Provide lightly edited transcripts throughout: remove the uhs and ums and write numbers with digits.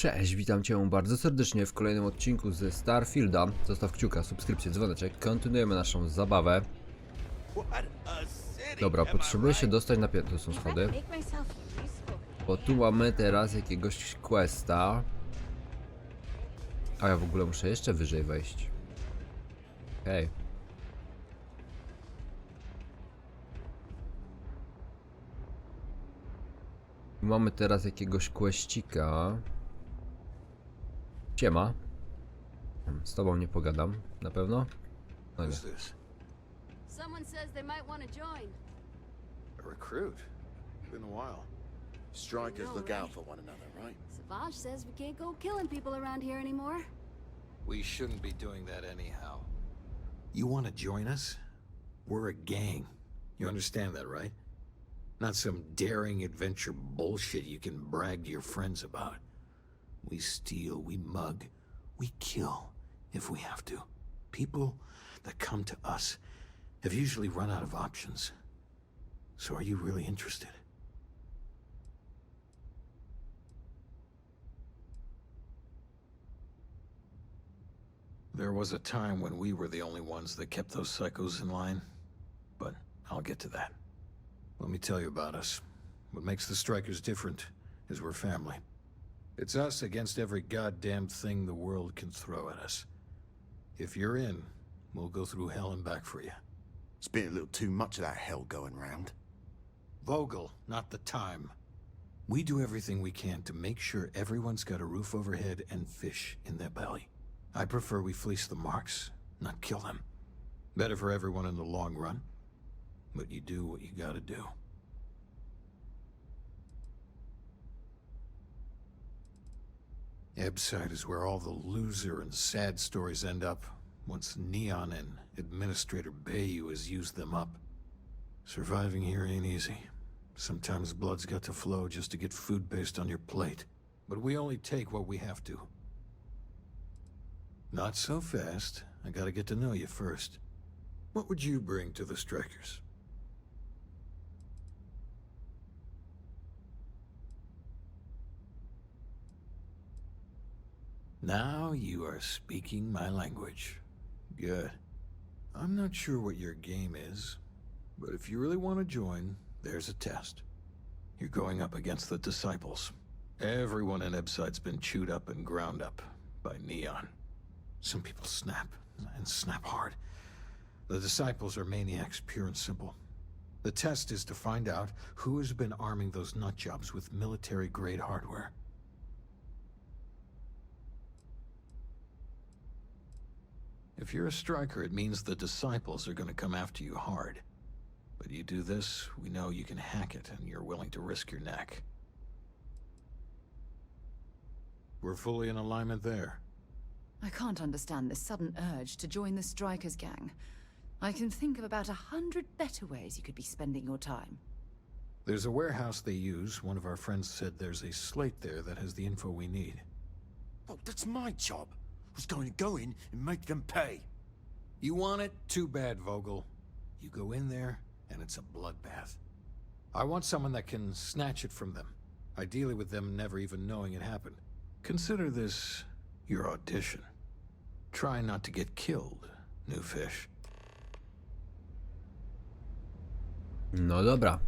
Cześć, witam Cię bardzo serdecznie w kolejnym odcinku ze Starfielda. Zostaw kciuka, subskrypcję, dzwoneczek. Kontynuujemy naszą zabawę. Dobra, potrzebuję się dostać na piętro, są schody. Bo tu mamy teraz jakiegoś questa. A ja w ogóle muszę jeszcze wyżej wejść. Okej. Tu mamy teraz jakiegoś questika. Siema. Z tobą nie pogadam, na pewno? No nie. Someone says they might want to join. A recruit? Been a while. Strikers look out for one another, right? Savage says we can't go killing people around here anymore. We shouldn't be doing that anyhow. You want to join us? We're a gang. You understand that, right? Not some daring adventure bullshit you can brag to your friends about. We steal, we mug, we kill if we have to. People that come to us have usually run out of options. So are you really interested? There was a time when we were the only ones that kept those psychos in line, but I'll get to that. Let me tell you about us. What makes the Strikers different is we're family. It's us against every goddamn thing the world can throw at us. If you're in, we'll go through hell and back for you. It's been a little too much of that hell going round. Vogel, not the time. We do everything we can to make sure everyone's got a roof overhead and fish in their belly. I prefer we fleece the marks, not kill them. Better for everyone in the long run. But you do what you gotta do. Ebside is where all the loser and sad stories end up, once Neon and Administrator Bayou has used them up. Surviving here ain't easy. Sometimes blood's got to flow just to get food based on your plate. But we only take what we have to. Not so fast. I gotta get to know you first. What would you bring to the Strikers? Now you are speaking my language. Good. I'm not sure what your game is, but if you really want to join, there's a test. You're going up against the Disciples. Everyone in Ebside's been chewed up and ground up by Neon. Some people snap, and snap hard. The Disciples are maniacs, pure and simple. The test is to find out who has been arming those nutjobs with military-grade hardware. If you're a striker, it means the Disciples are going to come after you hard. But you do this, we know you can hack it, and you're willing to risk your neck. We're fully in alignment there. I can't understand this sudden urge to join the Strikers gang. I can think of about 100 better ways you could be spending your time. There's a warehouse they use. One of our friends said there's a slate there that has the info we need. Oh, that's my job. I was going to go in and make them pay. You want it? Too bad, Vogel. You go in there, and it's a bloodbath. I want someone that can snatch it from them. Ideally with them never even knowing it happened. Consider this your audition. Try not to get killed, new fish. No dobra.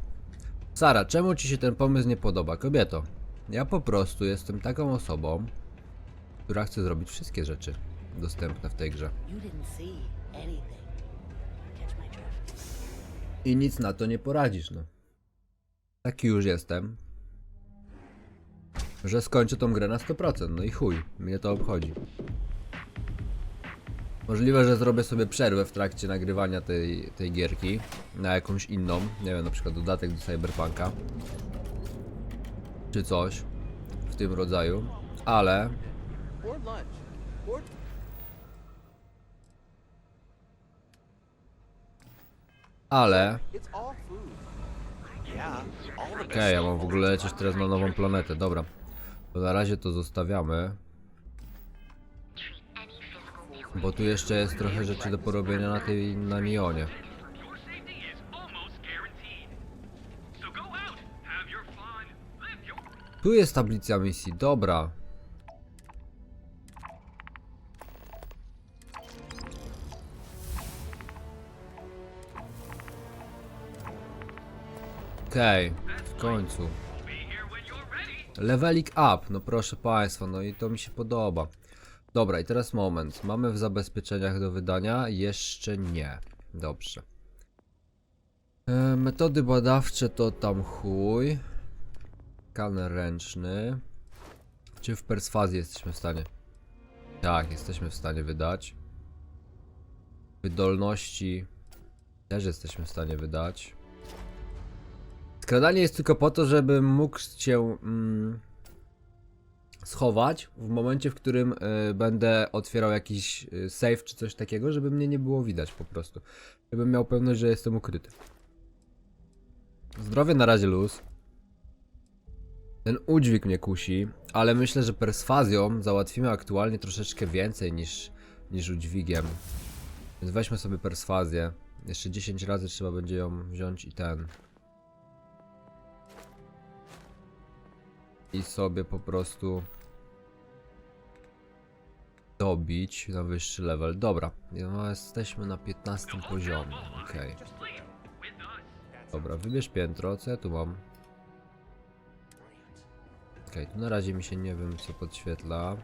Sara, czemu ci się ten pomysł nie podoba, kobieto? Ja po prostu jestem taką osobą, która chce zrobić wszystkie rzeczy dostępne w tej grze. I nic na to nie poradzisz, no. Taki już jestem, że skończę tą grę na 100%, no i chuj, mnie to obchodzi. Możliwe, że zrobię sobie przerwę w trakcie nagrywania tej gierki na jakąś inną, nie wiem, na przykład dodatek do Cyberpunka czy coś w tym rodzaju, ale okej, ja mam w ogóle lecieć teraz na nową planetę, dobra. To na razie to zostawiamy. Bo tu jeszcze jest trochę rzeczy do porobienia na Neonie. Tu jest tablica misji, dobra. Okej, w końcu. Leveling up, no proszę państwa, no i to mi się podoba. Dobra, i teraz moment. Mamy w zabezpieczeniach do wydania? Jeszcze nie. Dobrze. Metody badawcze to tam chuj. Skaner ręczny. Czy w perswazji jesteśmy w stanie? Tak, jesteśmy w stanie wydać. Wydolności też jesteśmy w stanie wydać. Skradanie jest tylko po to, żebym mógł się schować w momencie, w którym będę otwierał jakiś safe czy coś takiego, żeby mnie nie było widać po prostu. Żebym miał pewność, że jestem ukryty. Zdrowie na razie luz. Ten udźwig mnie kusi, ale myślę, że perswazją załatwimy aktualnie troszeczkę więcej niż udźwigiem. Więc weźmy sobie perswazję. Jeszcze 10 razy trzeba będzie ją wziąć i ten. I sobie po prostu dobić na wyższy level. Dobra, no, jesteśmy na 15 poziomie. Okej. Dobra, wybierz piętro. Co ja tu mam? Okej, tu na razie mi się nie wiem co podświetla.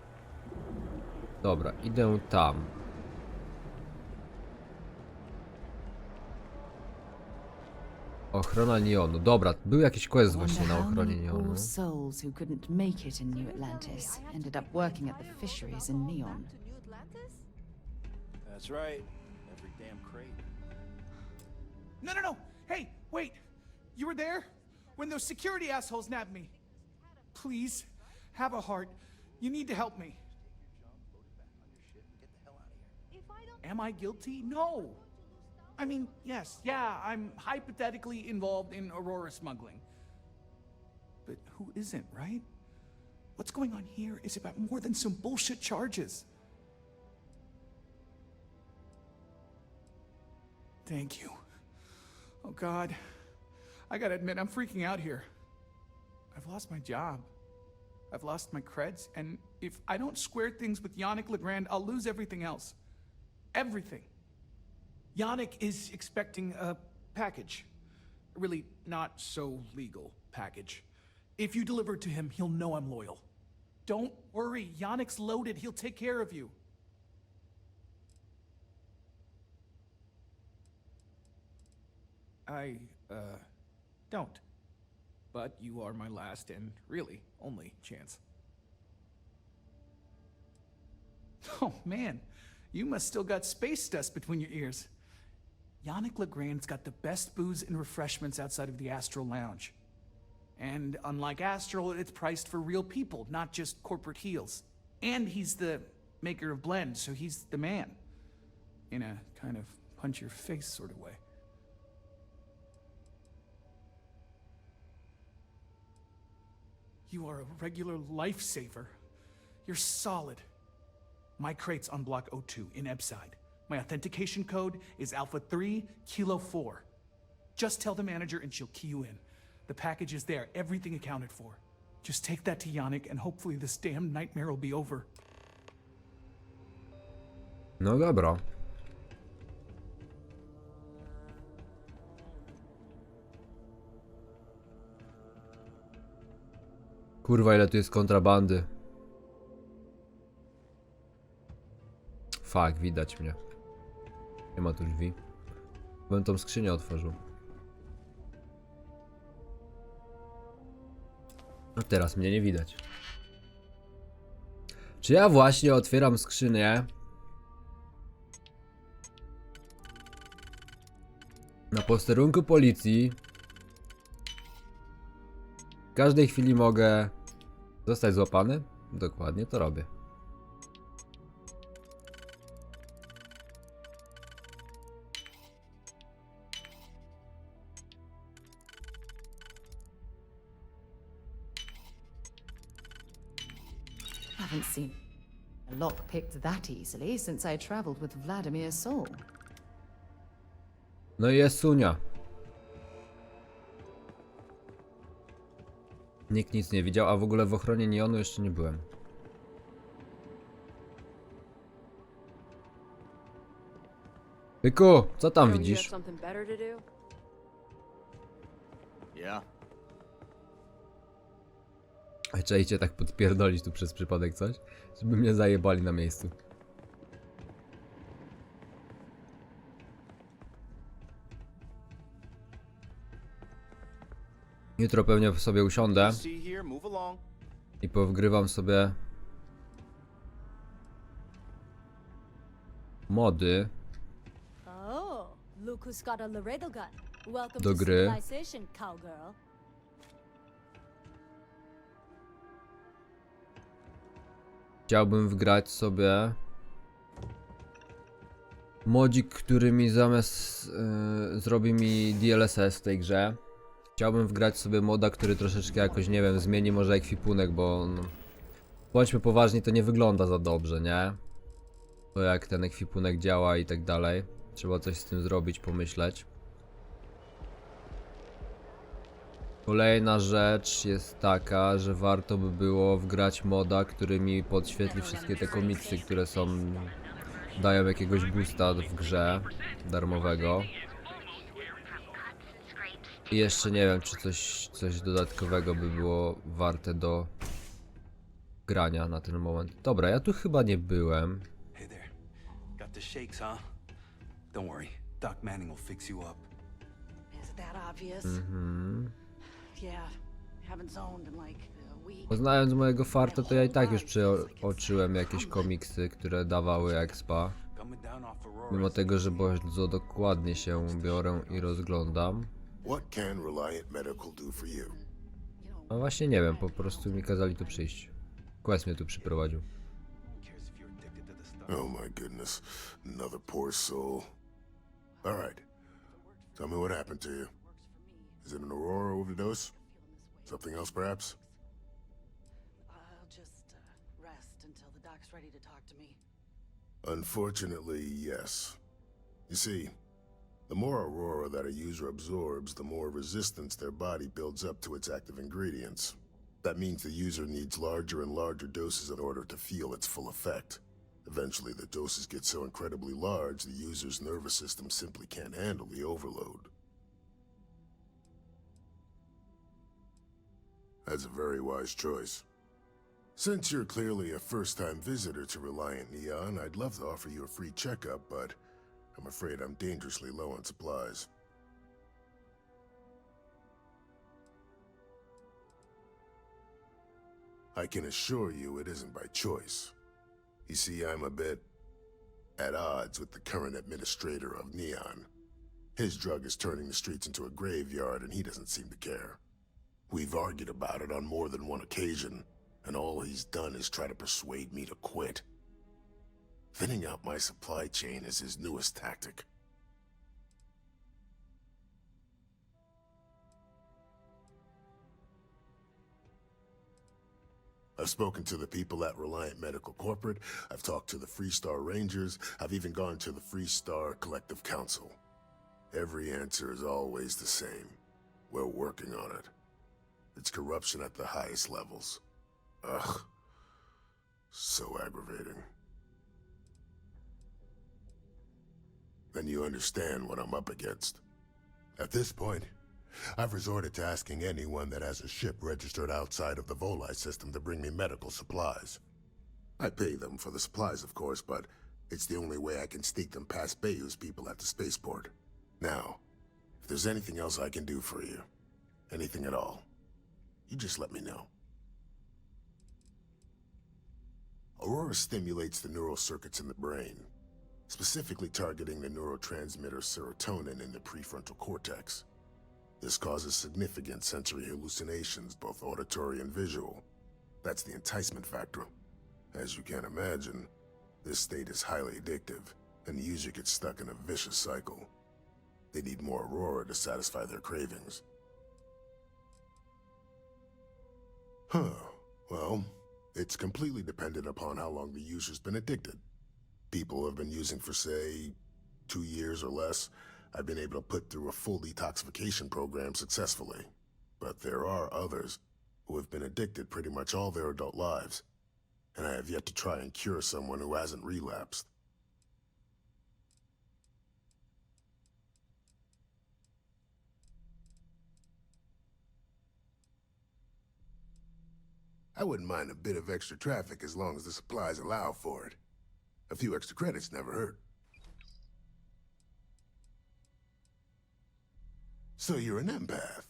Dobra, idę tam. Ochrona neonu. Dobra, był jakiś quest właśnie na ochronie neonu. Poor souls who couldn't make it in New Atlantis ended up working at the fisheries in Neon. To New Atlantis? That's right. Every damn crate. No. Hey, wait. You were there? When those security assholes nabbed me. Please, have a heart. You need to help me. If I don't Am I guilty? No. I mean, yes, yeah, I'm hypothetically involved in Aurora smuggling. But who isn't, right? What's going on here is about more than some bullshit charges. Thank you. Oh, God. I gotta admit, I'm freaking out here. I've lost my job. I've lost my creds, and if I don't square things with Yannick Legrand, I'll lose everything else. Everything. Yannick is expecting a package. A really not so legal package. If you deliver it to him, he'll know I'm loyal. Don't worry, Yannick's loaded. He'll take care of you. I, don't. But you are my last and really only chance. Oh man, you must still got space dust between your ears. Yannick Legrand's got the best booze and refreshments outside of the Astral Lounge. And unlike Astral, it's priced for real people, not just corporate heels. And he's the maker of blends, so he's the man. In a kind of punch-your-face sort of way. You are a regular lifesaver. You're solid. My crate's on block 02 in Ebside. My authentication code is Alpha 3 Kilo 4. Just tell the manager and she'll key you in. The package is there, everything accounted for. Just take that to Yannick and hopefully this damn nightmare will be over. No dobra. Kurwa, ile tu jest kontrabandy. Fuck, widać mnie. Nie ma tu drzwi. Bym tą skrzynię otworzył. A teraz mnie nie widać. Czy ja właśnie otwieram skrzynię? Na posterunku policji. W każdej chwili mogę zostać złapany? Dokładnie to robię. Haven't seen a lock picked that easily since I traveled with Vladimir Sol. No i jest Sunia. Nikt nic nie widział, a w ogóle w ochronie neonu jeszcze nie byłem. Byku, co tam Don't you have widzisz? something better to do? Yeah? Czajcie tak podpierdolić tu przez przypadek coś? Żeby mnie zajebali na miejscu. Jutro pewnie sobie usiądę See here, move along. i powgrywam sobie mody Oh, look who's got a Laredo gun. Welcome do to gry. civilization, cowgirl. Chciałbym wgrać sobie modzik, który mi zamiast zrobi mi DLSS w tej grze. Chciałbym wgrać sobie moda, który troszeczkę jakoś, nie wiem, zmieni może ekwipunek, bo no, bądźmy poważni, to nie wygląda za dobrze, nie? To jak ten ekwipunek działa i tak dalej. Trzeba coś z tym zrobić, pomyśleć. Kolejna rzecz jest taka, że warto by było wgrać moda, który mi podświetli wszystkie te komiksy, które są... dają jakiegoś boosta w grze darmowego. I jeszcze nie wiem, czy coś dodatkowego by było warte do grania na ten moment. Dobra, ja tu chyba nie byłem. Hey there. Got the shakes, huh? Don't worry. Doc Manning will fix you up. Is it that obvious? Yeah, haven't zoned in like a week. Poznając mojego farta, to ja i tak już przeoczyłem jakieś komiksy, które dawały expa. Coming down off Aurora. Mimo tego, że bardzo dokładnie się biorę i rozglądam. What can Reliant Medical do for you? No właśnie nie wiem, po prostu mi kazali tu przyjść. Quest mnie tu przyprowadził. Cares if you're addicted to the stuff. Oh my goodness. Another poor soul. Alright. Tell me what happened to you. Is it an Aurora overdose? Something else, perhaps? I'll just rest until the doc's ready to talk to me. Unfortunately, yes. You see, the more Aurora that a user absorbs, the more resistance their body builds up to its active ingredients. That means the user needs larger and larger doses in order to feel its full effect. Eventually, the doses get so incredibly large, the user's nervous system simply can't handle the overload. That's a very wise choice. Since you're clearly a first-time visitor to Reliant Neon, I'd love to offer you a free checkup, but I'm afraid I'm dangerously low on supplies. I can assure you it isn't by choice. You see, I'm a bit at odds with the current administrator of Neon. His drug is turning the streets into a graveyard, and he doesn't seem to care. We've argued about it on more than one occasion, and all he's done is try to persuade me to quit. Thinning out my supply chain is his newest tactic. I've spoken to the people at Reliant Medical Corporate, I've talked to the Freestar Rangers, I've even gone to the Freestar Collective Council. Every answer is always the same. We're working on it. It's corruption at the highest levels. Ugh. So aggravating. Then you understand what I'm up against. At this point, I've resorted to asking anyone that has a ship registered outside of the Volai system to bring me medical supplies. I pay them for the supplies, of course, but it's the only way I can sneak them past Bayou's people at the spaceport. Now, if there's anything else I can do for you, anything at all, you just let me know. Aurora stimulates the neural circuits in the brain, specifically targeting the neurotransmitter serotonin in the prefrontal cortex. This causes significant sensory hallucinations, both auditory and visual. That's the enticement factor. As you can imagine, this state is highly addictive, and the user gets stuck in a vicious cycle. They need more Aurora to satisfy their cravings. Well, it's completely dependent upon how long the user's been addicted. People have been using for, say, 2 years or less. I've been able to put through a full detoxification program successfully. But there are others who have been addicted pretty much all their adult lives, and I have yet to try and cure someone who hasn't relapsed. I wouldn't mind a bit of extra traffic as long as the supplies allow for it. A few extra credits never hurt. So you're an empath.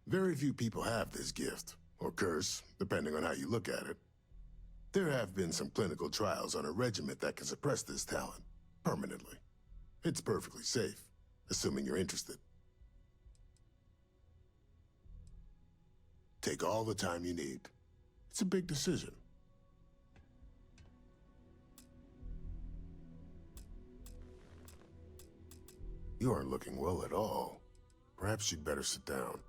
Very few people have this gift, or curse, depending on how you look at it. There have been some clinical trials on a regiment that can suppress this talent, permanently. It's perfectly safe, assuming you're interested. Take all the time you need. It's a big decision. You aren't looking well at all. Perhaps you'd better sit down.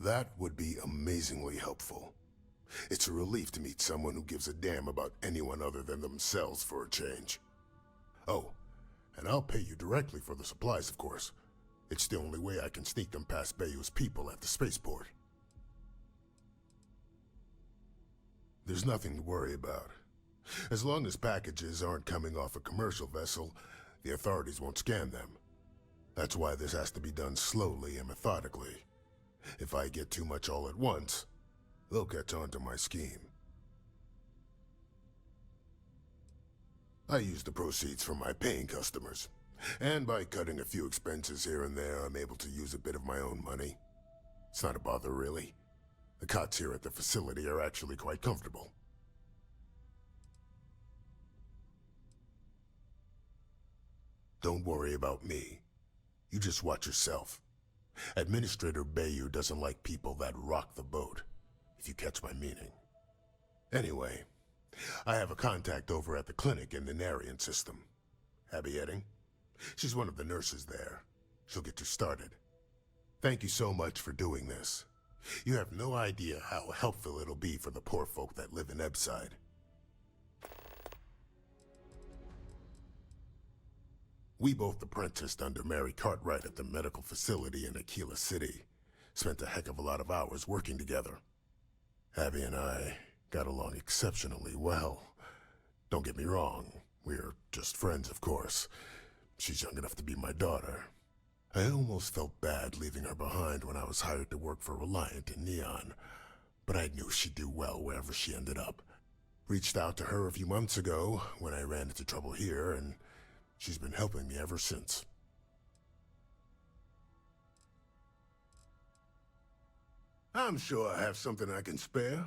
That would be amazingly helpful. It's a relief to meet someone who gives a damn about anyone other than themselves for a change. Oh, and I'll pay you directly for the supplies, of course. It's the only way I can sneak them past Bayou's people at the spaceport. There's nothing to worry about. As long as packages aren't coming off a commercial vessel, the authorities won't scan them. That's why this has to be done slowly and methodically. If I get too much all at once, they'll catch on to my scheme. I use the proceeds from my paying customers, and by cutting a few expenses here and there, I'm able to use a bit of my own money. It's not a bother, really. The cots here at the facility are actually quite comfortable. Don't worry about me. You just watch yourself. Administrator Bayou doesn't like people that rock the boat, if you catch my meaning. Anyway, I have a contact over at the clinic in the Narian system. Abby Edding. She's one of the nurses there. She'll get you started. Thank you so much for doing this. You have no idea how helpful it'll be for the poor folk that live in Ebside. We both apprenticed under Mary Cartwright at the medical facility in Aquila City. Spent a heck of a lot of hours working together. Abby and I got along exceptionally well. Don't get me wrong, we're just friends, of course. She's young enough to be my daughter. I almost felt bad leaving her behind when I was hired to work for Reliant in Neon, but I knew she'd do well wherever she ended up. Reached out to her a few months ago when I ran into trouble here, and she's been helping me ever since. I'm sure I have something I can spare.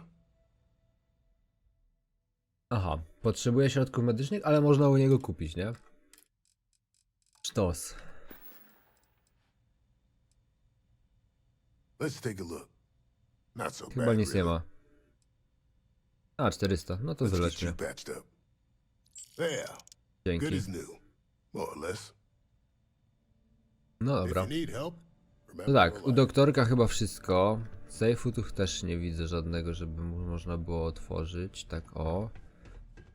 Aha, potrzebuję środków medycznych, ale można u niego kupić, nie? Sztos. Let's take a look. Not so Chyba bad, nic nie really. ma. A, 400. No to Let's get wyleć you mnie. patched up. There. Good Dzięki. as new, more or less. No If dobra. you need help, No remember tak, u Reliant. doktorka chyba wszystko. Sejfu tu też nie widzę żadnego, żeby można było otworzyć. Tak o.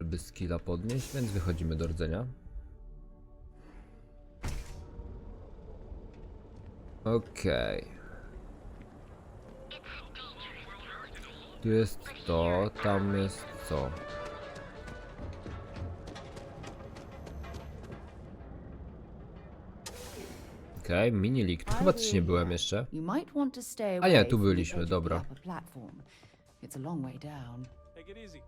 Żeby skilla podnieść, więc wychodzimy do rdzenia. Okej. Tu jest to, tam jest co? Okej, mini leak. Tu chyba też nie byłem jeszcze. You might want to stay A nie, away tu from the byliśmy, edge of dobra. the upper platform. It's a long way down. Take it easy.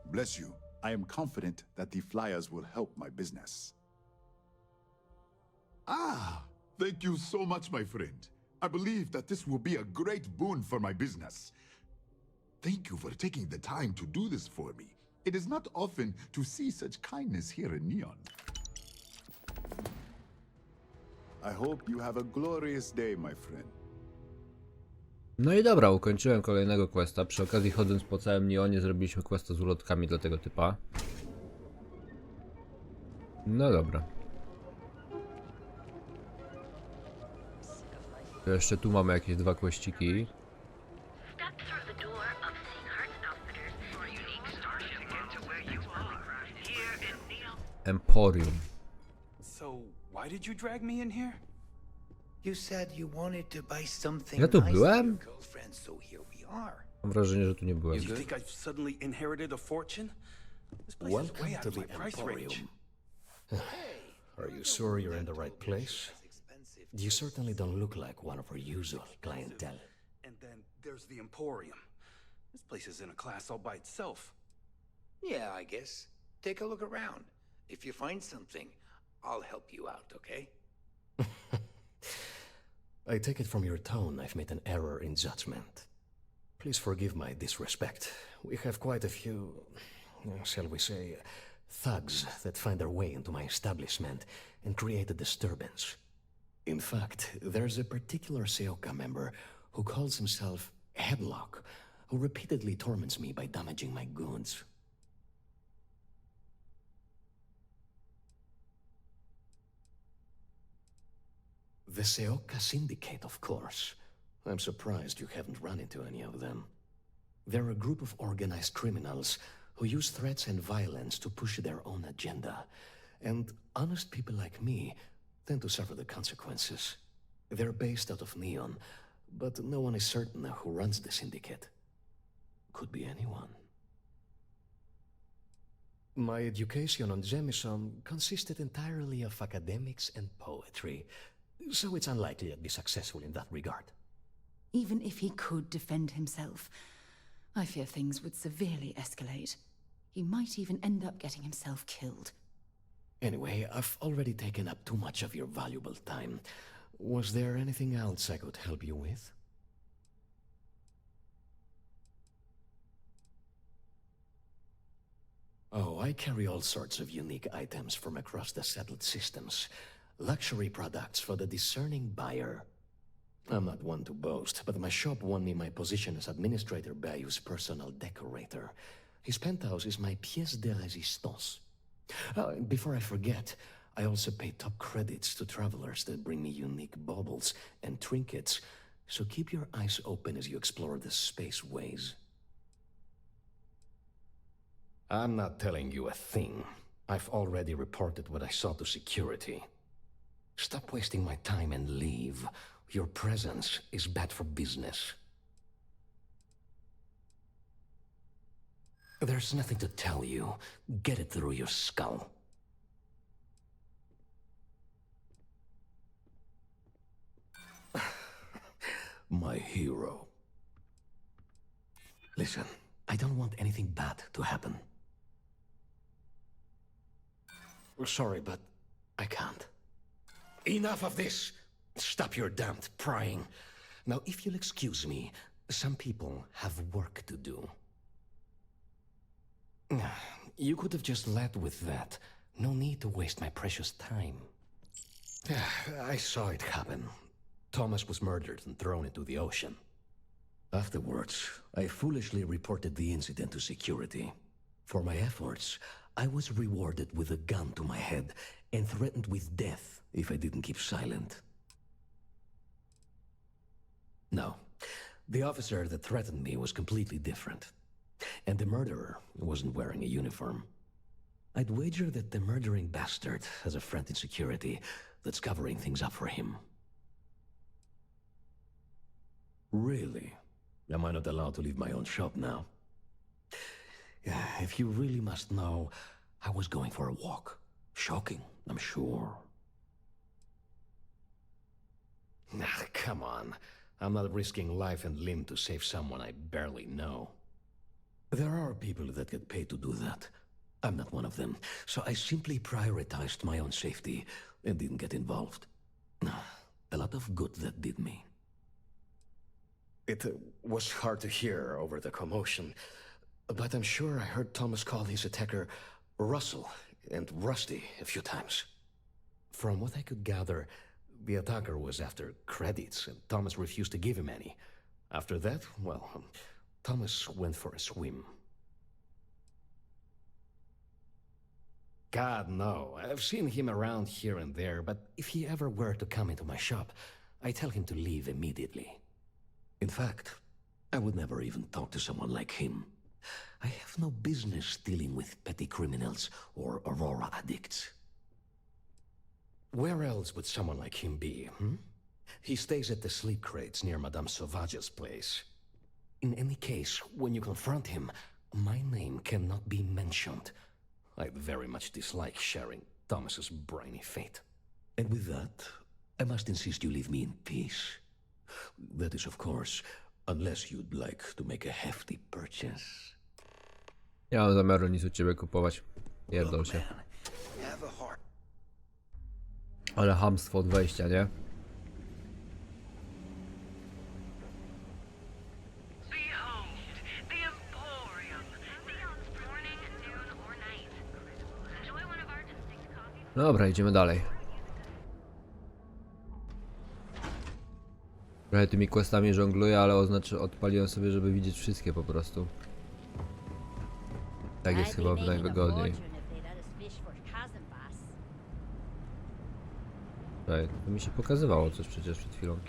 Bless you. I am confident that the flyers will help my business. Ah, thank you so much, my friend. I believe that this will be a great boon for my business. Thank you for taking the time to do this for me. It is not often to see such kindness here in Neon. I hope you have a glorious day, my friend. No i dobra, ukończyłem kolejnego questa. Przy okazji, chodząc po całym Neonie, zrobiliśmy questa z ulotkami dla tego typa. No dobra. To jeszcze tu mamy jakieś dwa questsiki. Step through the door of Seagheart's Outfitters for a unique starship get to where you are. Here in Neon. Emporium. So, why did you drag me in here? You said you wanted to buy something Ja tu nice for byłem? your girlfriend, so here we are. Mam wrażenie, że tu nie byłem. You think I've suddenly inherited a fortune? This place is Welcome way out to of the my price range. Emporium. Are you sure you're in the right place? You certainly don't look like one of our usual clientele. And then there's the Emporium. This place is in a class all by itself. Yeah, I guess. Take a look around. If you find something, I'll help you out, okay? I take it from your tone I've made an error in judgment. Please forgive my disrespect. We have quite a few, shall we say, thugs that find their way into my establishment and create a disturbance. In fact, there's a particular Seoka member who calls himself Headlock, who repeatedly torments me by damaging my goods. The Seoka Syndicate, of course. I'm surprised you haven't run into any of them. They're a group of organized criminals who use threats and violence to push their own agenda. And honest people like me tend to suffer the consequences. They're based out of Neon, but no one is certain who runs the syndicate. Could be anyone. My education on Jemison consisted entirely of academics and poetry, so it's unlikely I'd be successful in that regard. Even if he could defend himself, I fear things would severely escalate. He might even end up getting himself killed. Anyway, I've already taken up too much of your valuable time. Was there anything else I could help you with? Oh, I carry all sorts of unique items from across the settled systems. Luxury products for the discerning buyer. I'm not one to boast, but my shop won me my position as Administrator Bayou's personal decorator. His penthouse is my pièce de résistance. Before I forget, I also pay top credits to travelers that bring me unique baubles and trinkets, so keep your eyes open as you explore the spaceways. I'm not telling you a thing. I've already reported what I saw to security. Stop wasting my time and leave. Your presence is bad for business. There's nothing to tell you. Get it through your skull. My hero. Listen, I don't want anything bad to happen. Sorry, but I can't. Enough of this! Stop your damned prying. Now, if you'll excuse me, some people have work to do. You could have just led with that. No need to waste my precious time. I saw it happen. Thomas was murdered and thrown into the ocean. Afterwards, I foolishly reported the incident to security. For my efforts, I was rewarded with a gun to my head and threatened with death if I didn't keep silent. No, the officer that threatened me was completely different. And the murderer wasn't wearing a uniform. I'd wager that the murdering bastard has a friend in security that's covering things up for him. Really? Am I not allowed to leave my own shop now? If you really must know, I was going for a walk. Shocking, I'm sure. Come on. I'm not risking life and limb to save someone I barely know. There are people that get paid to do that. I'm not one of them, so I simply prioritized my own safety and didn't get involved. A lot of good that did me. It was hard to hear over the commotion, but I'm sure I heard Thomas call his attacker Russell and Rusty a few times. From what I could gather, the attacker was after credits, and Thomas refused to give him any. After that, well, Thomas went for a swim. God, no. I've seen him around here and there, but if he ever were to come into my shop, I tell him to leave immediately. In fact, I would never even talk to someone like him. I have no business dealing with petty criminals or Aurora addicts. Where else would someone like him be, He stays at the sleep crates near Madame Sauvage's place. In any case, when you confront him, My name cannot be mentioned. I very much dislike sharing Thomas's briny fate. And with that, I must insist you leave me in peace. That is, of course, unless you'd like to make a hefty purchase. Nie mam zamiaru nic u ciebie kupować. Pierdol się. Ale chamstwo od wejścia, nie? Dobra, idziemy dalej. Trochę tymi questami żongluję, ale odpaliłem sobie, żeby widzieć wszystkie po prostu. Tak jest chyba najwygodniej. Czekaj, to mi się pokazywało coś przecież przed chwilą.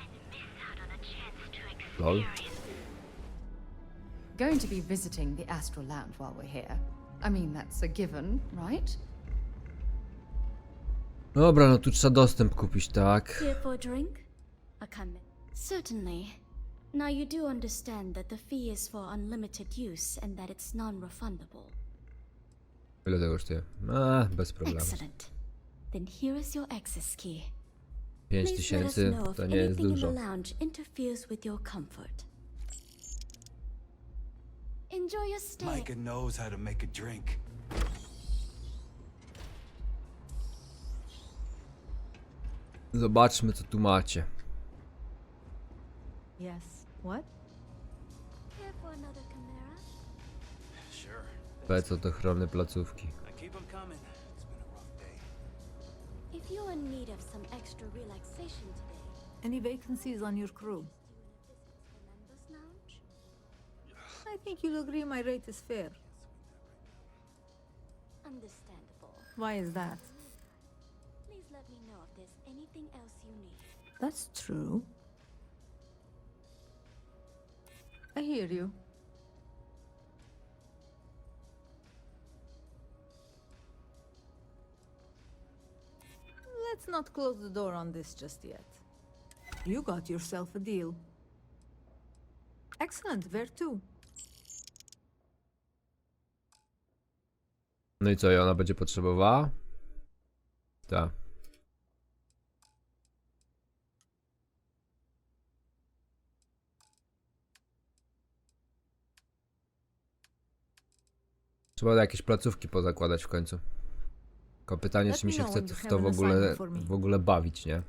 Lol. Going to be visiting the Astral Land while we're here. I mean, that's a given, right? Dobra, no tu trzeba dostęp kupić, tak? Here for a drink? Certainly. Now you do understand that the fee is for unlimited use and that it's non-refundable. Ile tego kosztuje? Bez problemu. Excellent. Then here is your access key. 5000 to nie jest dużo. Interferes with your comfort. Enjoy your stay. Micah knows how to make a drink. Zobaczmy, co tu macie. Yes. What? Here for another chimera? Sure. Pec od ochrony placówki. I keep 'em coming. It's been a rough day. If you're in need of some extra relaxation today, Any vacancies on your crew? members lounge? I think you'll agree my rate is fair. Understandable. Why is that? Please let me know if there's anything else you need. That's true. I hear you. Let's not close the door on this just yet. You got yourself a deal. Excellent, where to? No i co, i ona będzie potrzebowała? Tak. Trzeba jakieś placówki pozakładać w końcu. Tylko pytanie, czy mi się chce w to w ogóle bawić, nie?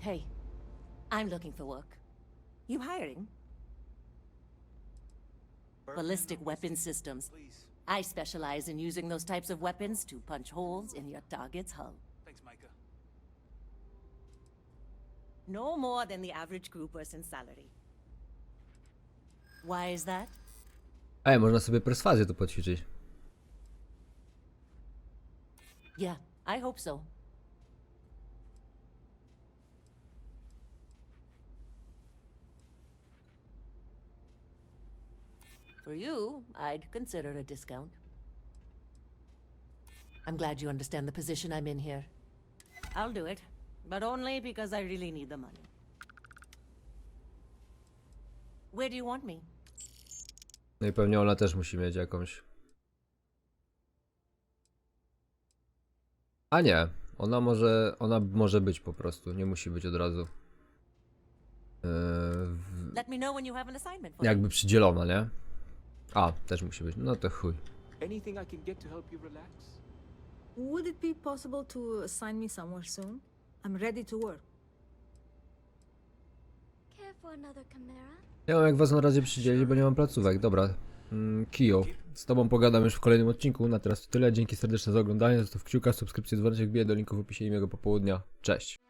Hey, I'm looking for work. You hiring? Ballistic weapon systems. I specialize in using those types of weapons to punch holes in your target's hull. Thanks, Micah. No more than the average crew person's salary. Why is that? Ej, można sobie perswazję tu poćwiczyć. Yeah, I hope so. For you, I'd consider a discount. I'm glad you understand the position I'm in here. I'll do it, but only because I really need the money. Where do you want me? No i pewnie ona też musi mieć jakąś. A nie, ona może być po prostu, nie musi być od razu. Let me know when you have an assignment for Jakby przydzielona, nie? A, też musi być. No to chuj. Anything I can get to help you relax? Would it be possible to assign me somewhere soon? I'm ready to work. Care for another chimera? Nie mam jak was na razie przydzielić, bo nie mam placówek. Dobra. Kio, z tobą pogadam już w kolejnym odcinku. Na teraz to tyle. Dzięki serdeczne za oglądanie. Zostaw kciuka, subskrypcję, dzwoneczek, wbiję do linku w opisie i miłego popołudnia. Cześć.